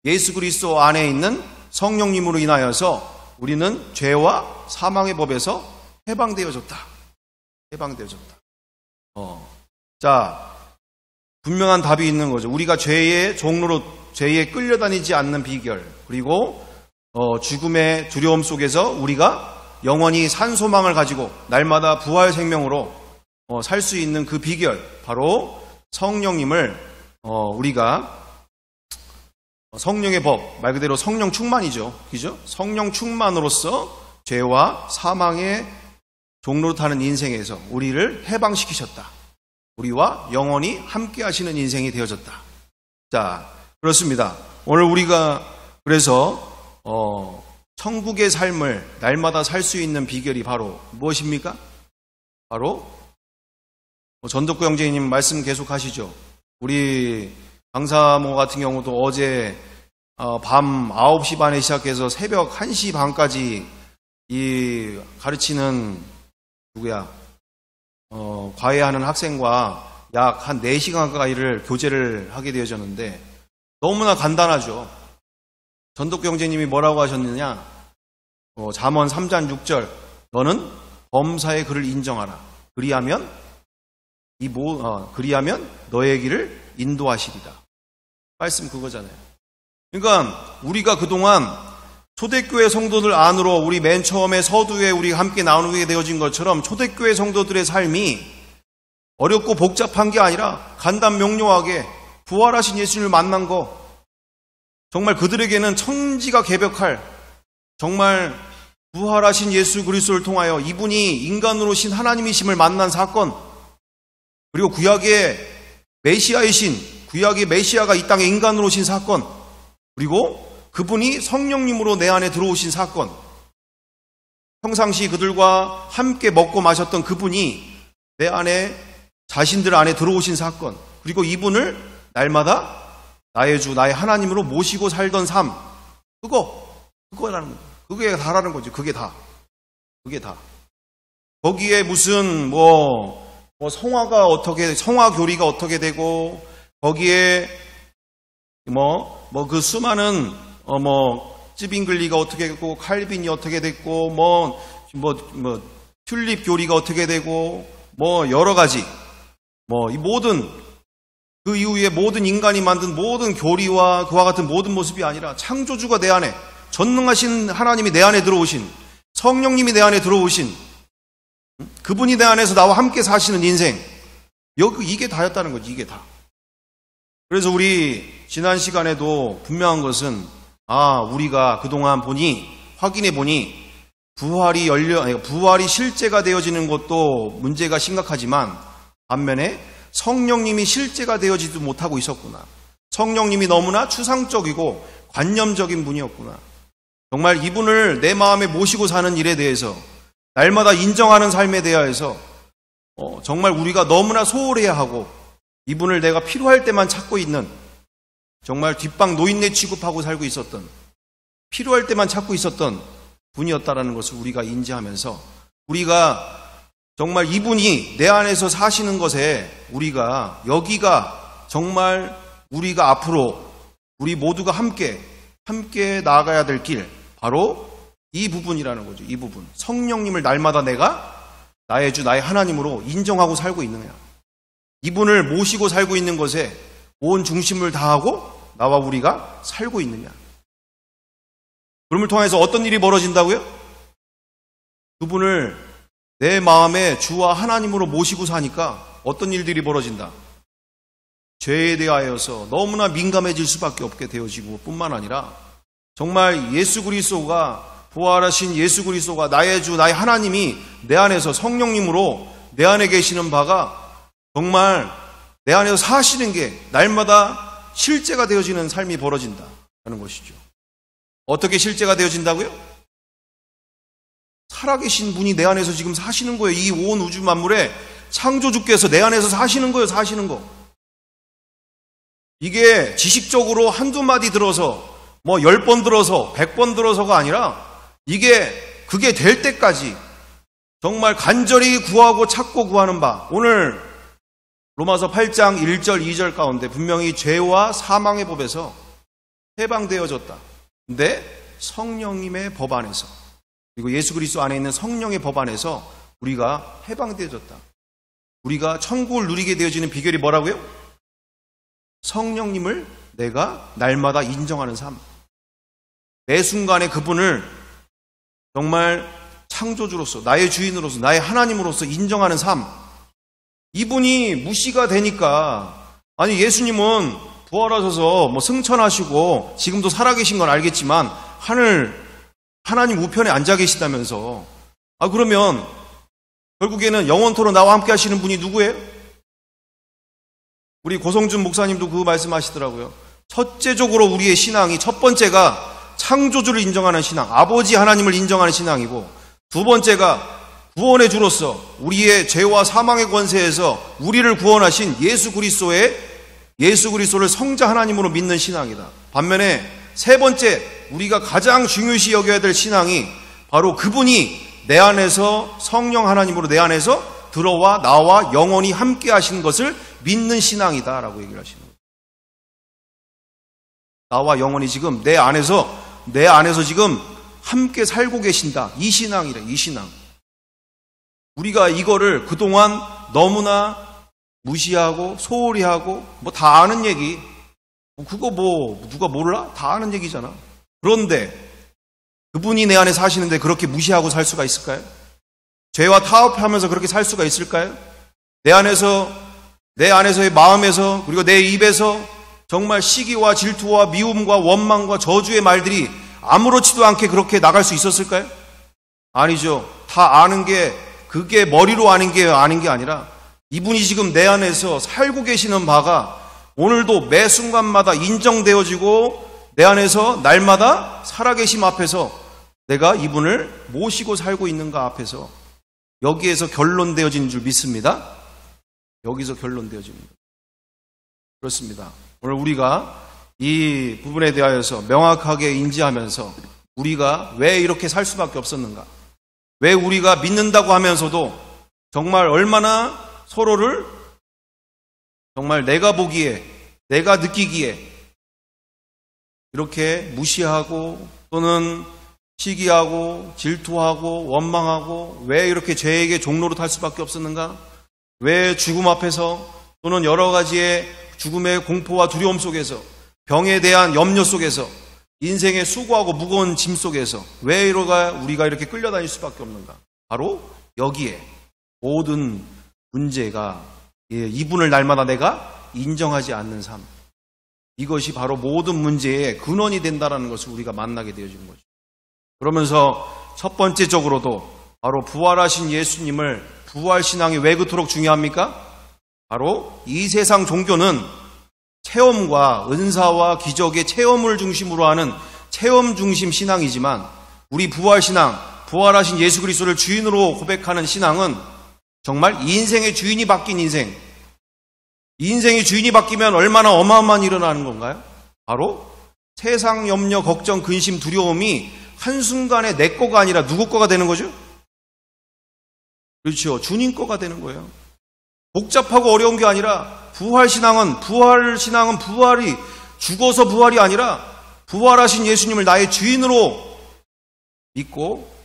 예수 그리스도 안에 있는 성령님으로 인하여서 우리는 죄와 사망의 법에서 해방되어졌다. 해방되어졌다. 자, 분명한 답이 있는 거죠. 우리가 죄의 종로로, 죄에 끌려다니지 않는 비결, 그리고 죽음의 두려움 속에서 우리가 영원히 산 소망을 가지고 날마다 부활 생명으로 살 수 있는 그 비결, 바로 성령님을 우리가 성령의 법, 말 그대로 성령 충만이죠. 그죠? 성령 충만으로써 죄와 사망의 종로로 타는 인생에서 우리를 해방시키셨다. 우리와 영원히 함께 하시는 인생이 되어졌다. 자, 그렇습니다. 오늘 우리가 그래서 천국의 삶을 날마다 살 수 있는 비결이 바로 무엇입니까? 바로 전덕구 형제님 말씀 계속 하시죠. 우리 강사모 같은 경우도 어제 밤 9시 반에 시작해서 새벽 1시 반까지 이 가르치는 누구야? 과외하는 학생과 약 한 4시간 가까이를 교제를 하게 되어졌는데 너무나 간단하죠. 전독 형제님이 뭐라고 하셨느냐? 잠언 3장 6절. 너는 범사의 그를 인정하라. 그리하면 너의 길을 인도하시리라. 말씀 그거잖아요. 그러니까 우리가 그동안 초대교회 성도들 안으로 우리 맨 처음에 서두에 우리가 함께 나누게 되어진 것처럼 초대교회 성도들의 삶이 어렵고 복잡한 게 아니라 간단 명료하게 부활하신 예수님을 만난 거, 정말 그들에게는 천지가 개벽할 정말 부활하신 예수 그리스도를 통하여 이분이 인간으로 오신 하나님이심을 만난 사건, 그리고 구약의 메시아가 이 땅에 인간으로 오신 사건, 그리고 그분이 성령님으로 내 안에 들어오신 사건, 평상시 그들과 함께 먹고 마셨던 그분이 내 안에, 자신들 안에 들어오신 사건, 그리고 이분을 날마다 나의 주, 나의 하나님으로 모시고 살던 삶, 그거라는 거예요. 그게 다라는 거지. 그게 다. 거기에 무슨 성화 교리가 어떻게 되고, 거기에 그 수많은 찌빙글리가 어떻게 됐고, 칼빈이 어떻게 됐고, 튤립 교리가 어떻게 되고, 여러 가지, 이 모든, 그 이후에 모든 인간이 만든 모든 교리와 그와 같은 모든 모습이 아니라 창조주가 내 안에, 전능하신 하나님이 내 안에 들어오신, 성령님이 내 안에 들어오신, 그분이 내 안에서 나와 함께 사시는 인생, 이게 다였다는 거지. 이게 다. 그래서 우리 지난 시간에도 분명한 것은, 우리가 그동안 확인해 보니 부활이 실제가 되어지는 것도 문제가 심각하지만, 반면에 성령님이 실제가 되어지도 못하고 있었구나. 성령님이 너무나 추상적이고 관념적인 분이었구나. 정말 이분을 내 마음에 모시고 사는 일에 대해서, 날마다 인정하는 삶에 대하여서 정말 우리가 너무나 소홀해야 하고, 이분을 내가 필요할 때만 찾고 있는, 정말 뒷방 노인네 취급하고 살고 있었던, 필요할 때만 찾고 있었던 분이었다라는 것을 우리가 인지하면서, 우리가 정말 이분이 내 안에서 사시는 것에 여기가 정말 우리가 앞으로 우리 모두가 함께 나아가야 될 길, 바로 이 부분이라는 거죠. 이 부분. 성령님을 날마다 내가 나의 주, 나의 하나님으로 인정하고 살고 있느냐. 이분을 모시고 살고 있는 것에 온 중심을 다하고 나와 우리가 살고 있느냐. 그럼을 통해서 어떤 일이 벌어진다고요? 그분을 내 마음에 주와 하나님으로 모시고 사니까 어떤 일들이 벌어진다. 죄에 대하여서 너무나 민감해질 수밖에 없게 되어지고, 뿐만 아니라 정말 예수 그리스도가, 부활하신 예수 그리스도가, 나의 주, 나의 하나님이 내 안에서 성령님으로 내 안에 계시는 바가 정말 내 안에서 사시는 게 날마다 실제가 되어지는 삶이 벌어진다는 것이죠. 어떻게 실제가 되어진다고요? 살아계신 분이 내 안에서 지금 사시는 거예요. 이 온 우주 만물에 창조주께서 내 안에서 사시는 거예요. 사시는 거. 이게 지식적으로 한두 마디 들어서 10번 들어서 100번 들어서가 아니라, 그게 될 때까지 정말 간절히 구하고 찾고 구하는 바, 오늘 로마서 8장 1절 2절 가운데 분명히 죄와 사망의 법에서 해방되어졌다. 근데 성령님의 법 안에서, 그리고 예수 그리스도 안에 있는 성령의 법 안에서 우리가 해방되어졌다. 우리가 천국을 누리게 되어지는 비결이 뭐라고요? 성령님을 내가 날마다 인정하는 삶. 매 순간에 그분을 정말 창조주로서, 나의 주인으로서, 나의 하나님으로서 인정하는 삶. 이분이 무시가 되니까, 예수님은 부활하셔서 승천하시고 지금도 살아계신 건 알겠지만 하나님 우편에 앉아 계시다면서, 그러면 결국에는 영원토록 나와 함께 하시는 분이 누구예요? 우리 고성준 목사님도 그 말씀하시더라고요. 첫째적으로 우리의 신앙이, 첫 번째가 창조주를 인정하는 신앙, 아버지 하나님을 인정하는 신앙이고, 두 번째가 구원의 주로서 우리의 죄와 사망의 권세에서 우리를 구원하신 예수 그리스도를 성자 하나님으로 믿는 신앙이다. 반면에 세 번째, 우리가 가장 중요시 여겨야 될 신앙이 바로 그분이 내 안에서, 성령 하나님으로 내 안에서 들어와 나와 영원히 함께 하신 것을 믿는 신앙이다라고 얘기를 하시는 거예요. 나와 영원히 지금 내 안에서 지금 함께 살고 계신다. 이 신앙이래, 이 신앙. 우리가 이거를 그동안 너무나 무시하고 소홀히 하고 뭐 다 아는 얘기. 그거 뭐 누가 몰라? 다 아는 얘기잖아. 그런데 그분이 내 안에 사시는데 그렇게 무시하고 살 수가 있을까요? 죄와 타협하면서 그렇게 살 수가 있을까요? 내 안에서의 마음에서 그리고 내 입에서 정말 시기와 질투와 미움과 원망과 저주의 말들이 아무렇지도 않게 그렇게 나갈 수 있었을까요? 아니죠. 다 아는 게 그게 머리로 아는 게 아니라 이분이 지금 내 안에서 살고 계시는 바가 오늘도 매 순간마다 인정되어지고 내 안에서 날마다 살아계심 앞에서 내가 이분을 모시고 살고 있는가 앞에서 여기에서 결론되어지는 줄 믿습니다. 여기서 결론되어집니다. 그렇습니다. 오늘 우리가 이 부분에 대하여서 명확하게 인지하면서 우리가 왜 이렇게 살 수밖에 없었는가? 왜 우리가 믿는다고 하면서도 정말 얼마나 서로를 정말 내가 보기에, 내가 느끼기에 이렇게 무시하고 또는 시기하고 질투하고 원망하고 왜 이렇게 죄에게 종로로 탈 수밖에 없었는가? 왜 죽음 앞에서 또는 여러 가지의 죽음의 공포와 두려움 속에서 병에 대한 염려 속에서 인생의 수고하고 무거운 짐 속에서 왜 우리가 이렇게 끌려다닐 수밖에 없는가? 바로 여기에 모든 문제가 이분을 날마다 내가 인정하지 않는 삶. 이것이 바로 모든 문제의 근원이 된다는 것을 우리가 만나게 되어진 거죠. 그러면서 첫 번째적으로도 바로 부활하신 예수님을 부활신앙이 왜 그토록 중요합니까? 바로 이 세상 종교는 체험과 은사와 기적의 체험을 중심으로 하는 체험 중심 신앙이지만 우리 부활신앙, 부활하신 예수 그리스도를 주인으로 고백하는 신앙은 정말 인생의 주인이 바뀐 인생. 인생의 주인이 바뀌면 얼마나 어마어마한 일이 일어나는 건가요? 바로 세상 염려, 걱정, 근심, 두려움이 한순간에 내 거가 아니라 누구 거가 되는 거죠? 그렇죠. 주님 거가 되는 거예요. 복잡하고 어려운 게 아니라 부활신앙은 부활이 죽어서 부활이 아니라 부활하신 예수님을 나의 주인으로 믿고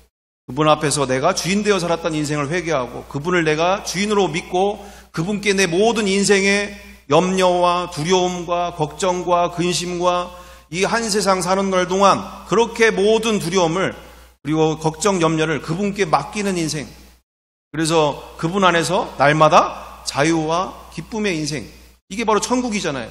그분 앞에서 내가 주인 되어 살았던 인생을 회개하고 그분을 내가 주인으로 믿고 그분께 내 모든 인생의 염려와 두려움과 걱정과 근심과 이 한 세상 사는 날 동안 그렇게 모든 두려움을 그리고 걱정, 염려를 그분께 맡기는 인생. 그래서 그분 안에서 날마다 자유와 기쁨의 인생. 이게 바로 천국이잖아요.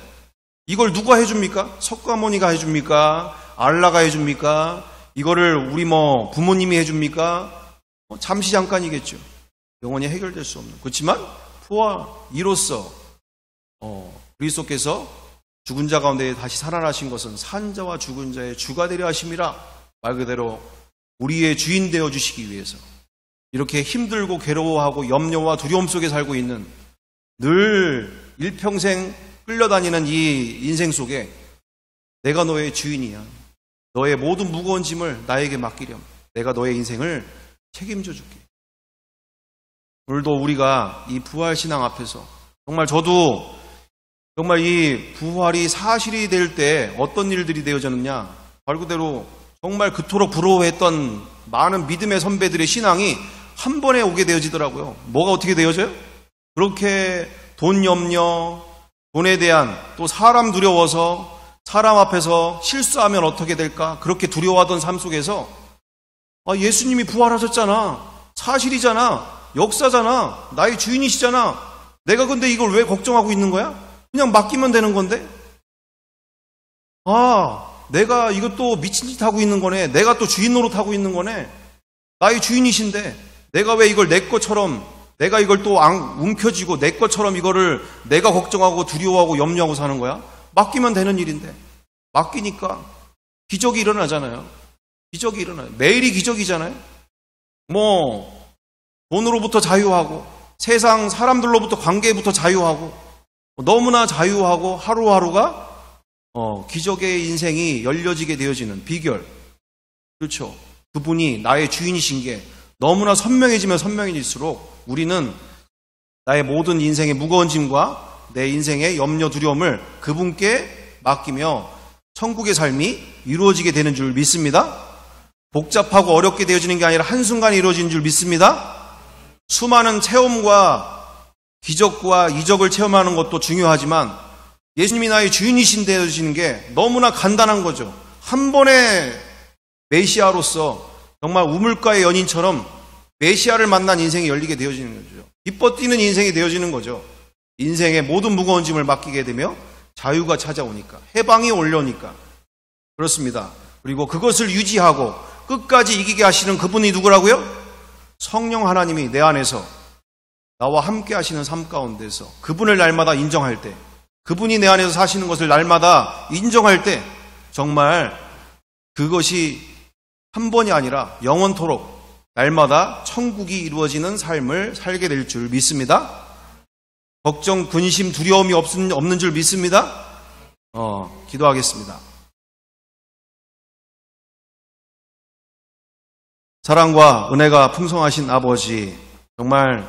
이걸 누가 해줍니까? 석가모니가 해줍니까? 알라가 해줍니까? 이거를 우리 부모님이 해줍니까? 잠시 잠깐이겠죠. 영원히 해결될 수 없는. 그렇지만 부활 이로써 그리스도께서 죽은 자 가운데 다시 살아나신 것은 산 자와 죽은 자의 주가 되려 하심이라. 말 그대로 우리의 주인 되어 주시기 위해서 이렇게 힘들고 괴로워하고 염려와 두려움 속에 살고 있는 늘 일평생 끌려다니는 이 인생 속에 내가 너의 주인이야. 너의 모든 무거운 짐을 나에게 맡기렴. 내가 너의 인생을 책임져 줄게. 오늘도 우리가 이 부활신앙 앞에서 저도 정말 이 부활이 사실이 될 때 어떤 일들이 되어졌느냐. 말 그대로 정말 그토록 부러워했던 많은 믿음의 선배들의 신앙이 한 번에 오게 되어지더라고요. 뭐가 어떻게 되어져요? 그렇게 돈 염려, 돈에 대한 또 사람 두려워서 사람 앞에서 실수하면 어떻게 될까? 그렇게 두려워하던 삶 속에서 예수님이 부활하셨잖아. 사실이잖아. 역사잖아. 나의 주인이시잖아. 내가 근데 이걸 왜 걱정하고 있는 거야? 그냥 맡기면 되는 건데? 내가 이것도 미친 짓 하고 있는 거네. 내가 또 주인 노릇하고 있는 거네. 나의 주인이신데 내가 왜 이걸 내 것처럼 내가 이걸 또 움켜쥐고 내 것처럼 이거를 내가 걱정하고 두려워하고 염려하고 사는 거야? 맡기면 되는 일인데 맡기니까 기적이 일어나잖아요. 기적이 일어나요. 매일이 기적이잖아요. 돈으로부터 자유하고 세상 사람들로부터 관계부터 자유하고 너무나 자유하고 하루하루가 기적의 인생이 열려지게 되어지는 비결. 그렇죠. 그분이 나의 주인이신 게 너무나 선명해지면 선명해질수록 우리는 나의 모든 인생의 무거운 짐과 내 인생의 염려 두려움을 그분께 맡기며 천국의 삶이 이루어지게 되는 줄 믿습니다. 복잡하고 어렵게 되어지는 게 아니라 한순간에 이루어지는 줄 믿습니다. 수많은 체험과 기적과 이적을 체험하는 것도 중요하지만 예수님이 나의 주인이신 되어지는 게 너무나 간단한 거죠. 한 번에 메시아로서 정말 우물가의 연인처럼 메시아를 만난 인생이 열리게 되어지는 거죠. 기뻐 뛰는 인생이 되어지는 거죠. 인생의 모든 무거운 짐을 맡기게 되며 자유가 찾아오니까, 해방이 올려오니까. 그렇습니다. 그리고 그것을 유지하고 끝까지 이기게 하시는 그분이 누구라고요? 성령 하나님이 내 안에서 나와 함께 하시는 삶 가운데서 그분을 날마다 인정할 때, 그분이 내 안에서 사시는 것을 날마다 인정할 때 정말 그것이 한 번이 아니라 영원토록 날마다 천국이 이루어지는 삶을 살게 될 줄 믿습니다. 걱정, 근심, 두려움이 없는 줄 믿습니다. 기도하겠습니다. 사랑과 은혜가 풍성하신 아버지, 정말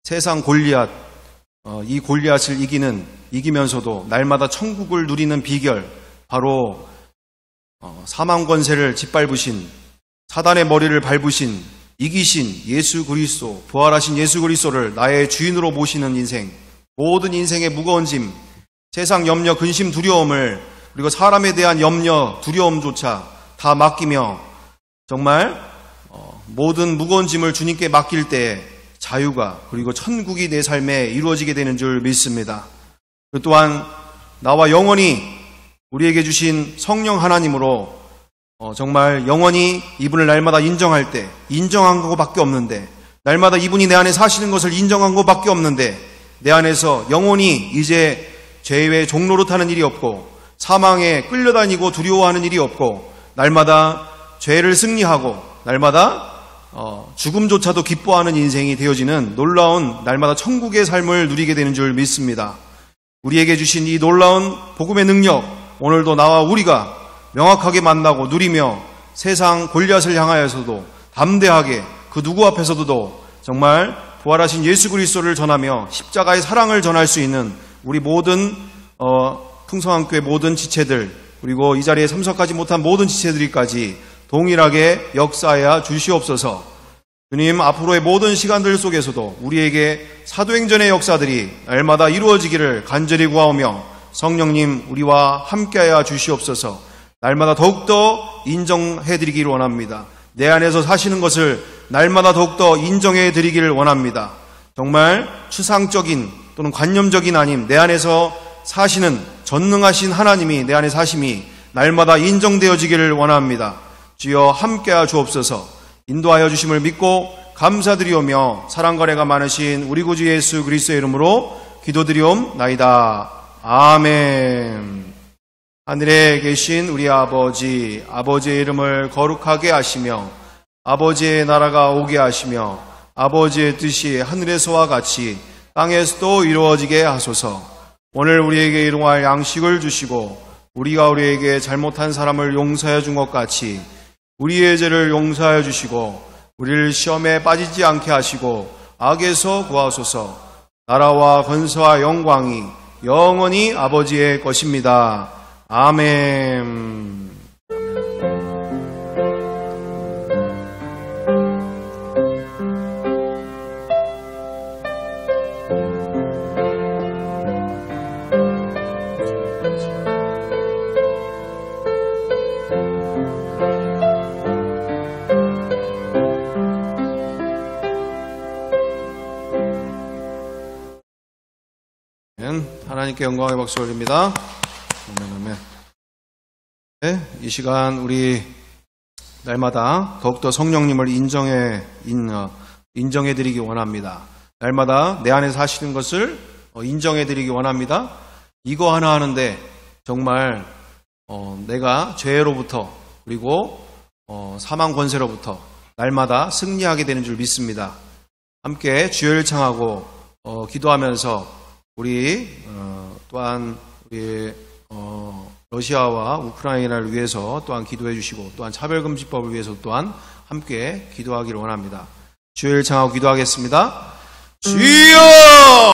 세상 골리앗, 이 골리앗을 이기면서도 날마다 천국을 누리는 비결, 바로 사망 권세를 짓밟으신, 사단의 머리를 밟으신, 이기신 예수 그리스도, 부활하신 예수 그리스도를 나의 주인으로 모시는 인생, 모든 인생의 무거운 짐, 세상 염려, 근심, 두려움을, 그리고 사람에 대한 염려, 두려움조차 다 맡기며 정말 모든 무거운 짐을 주님께 맡길 때 자유가, 그리고 천국이 내 삶에 이루어지게 되는 줄 믿습니다. 또한 나와 영원히 우리에게 주신 성령 하나님으로 정말 영원히 이분을 날마다 인정할 때, 인정한 것밖에 없는데, 날마다 이분이 내 안에 사시는 것을 인정한 것밖에 없는데, 내 안에서 영원히 이제 죄의 종로로 타는 일이 없고, 사망에 끌려다니고 두려워하는 일이 없고, 날마다 죄를 승리하고 날마다 죽음조차도 기뻐하는 인생이 되어지는 놀라운 날마다 천국의 삶을 누리게 되는 줄 믿습니다. 우리에게 주신 이 놀라운 복음의 능력, 오늘도 나와 우리가 명확하게 만나고 누리며 세상 골리앗을 향하여서도 담대하게 그 누구 앞에서도 정말 부활하신 예수 그리스도를 전하며 십자가의 사랑을 전할 수 있는 우리 모든 풍성한 교회 모든 지체들, 그리고 이 자리에 참석하지 못한 모든 지체들까지 동일하게 역사하여 주시옵소서. 주님, 앞으로의 모든 시간들 속에서도 우리에게 사도행전의 역사들이 날마다 이루어지기를 간절히 구하오며, 성령님 우리와 함께하여 주시옵소서. 날마다 더욱더 인정해드리기를 원합니다. 내 안에서 사시는 것을 날마다 더욱더 인정해드리기를 원합니다. 정말 추상적인 또는 관념적인 아님, 내 안에서 사시는 전능하신 하나님이 내 안에 사심이 날마다 인정되어지기를 원합니다. 주여 함께하여 주옵소서. 인도하여 주심을 믿고 감사드리오며 사랑과 은혜가 많으신 우리 구주 예수 그리스도의 이름으로 기도드리옵나이다. 아멘. 하늘에 계신 우리 아버지, 아버지의 이름을 거룩하게 하시며 아버지의 나라가 오게 하시며 아버지의 뜻이 하늘에서와 같이 땅에서도 이루어지게 하소서. 오늘 우리에게 일용할 양식을 주시고 우리가 우리에게 잘못한 사람을 용서해 준 것 같이 우리의 죄를 용서하여 주시고 우리를 시험에 빠지지 않게 하시고 악에서 구하소서. 나라와 권세와 영광이 영원히 아버지의 것입니다. 아멘. 하나님께 영광의 박수 올립니다. 아멘. 네, 이 시간 우리 날마다 더욱더 성령님을 인정해드리기 원합니다. 날마다 내 안에 사시는 것을 인정해드리기 원합니다. 이거 하나 하는데 정말 내가 죄로부터 그리고 사망 권세로부터 날마다 승리하게 되는 줄 믿습니다. 함께 주여를 청하고 기도하면서 우리 또한 우리 러시아와 우크라이나를 위해서 또한 기도해 주시고 또한 차별금지법을 위해서 또한 함께 기도하기를 원합니다. 주여를 청하고 기도하겠습니다. 주여!